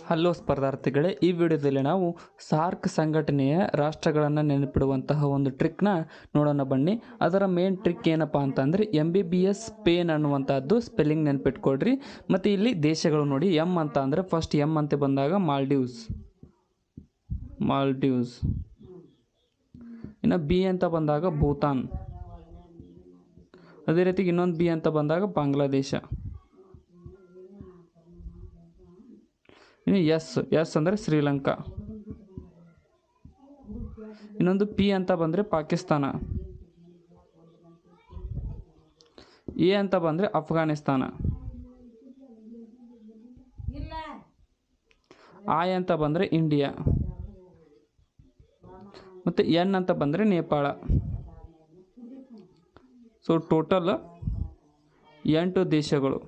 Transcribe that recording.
Hello ಸ್ಪರ್ಧಾರ್ಥಿಗಳೇ, ಈ ವಿಡಿಯೋದಲ್ಲಿ ನಾವು ಸಾರ್ಕ್ ಸಂಘಟನೆಯ ರಾಷ್ಟ್ರಗಳನ್ನು ನೆನಪಿಡುವಂತಹ ಒಂದು ಟ್ರಿಕ್ನ ನೋಡೋಣ ಬನ್ನಿ. ಅದರ ಮೇನ್ ಟ್ರಿಕ್ ಏನಪ್ಪ ಅಂತಂದರೆ MBBS ಸ್ಪೇನ್ ಅನ್ನುವಂಥದ್ದು ಸ್ಪೆಲ್ಲಿಂಗ್ ನೆನಪಿಟ್ಕೊಳ್ರಿ. ಮತ್ತು ಇಲ್ಲಿ ದೇಶಗಳು ನೋಡಿ, ಎಮ್ ಅಂತ ಅಂದರೆ ಫಸ್ಟ್ ಎಮ್ ಅಂತ ಬಂದಾಗ ಮಾಲ್ಡೀವ್ಸ್, ಇನ್ನು ಬಿ ಅಂತ ಬಂದಾಗ ಭೂತಾನ್, ಅದೇ ರೀತಿ ಇನ್ನೊಂದು ಬಿ ಅಂತ ಬಂದಾಗ ಬಾಂಗ್ಲಾದೇಶ, ಇನ್ನು ಎಸ್ ಅಂದರೆ ಶ್ರೀಲಂಕಾ, ಇನ್ನೊಂದು ಪಿ ಅಂತ ಬಂದರೆ ಪಾಕಿಸ್ತಾನ, ಎ ಅಂತ ಬಂದರೆ ಅಫ್ಘಾನಿಸ್ತಾನ, ಐ ಅಂತ ಬಂದರೆ ಇಂಡಿಯಾ, ಮತ್ತು ಎನ್ ಅಂತ ಬಂದರೆ ನೇಪಾಳ. ಸೊ ಟೋಟಲ್ 8 ದೇಶಗಳು.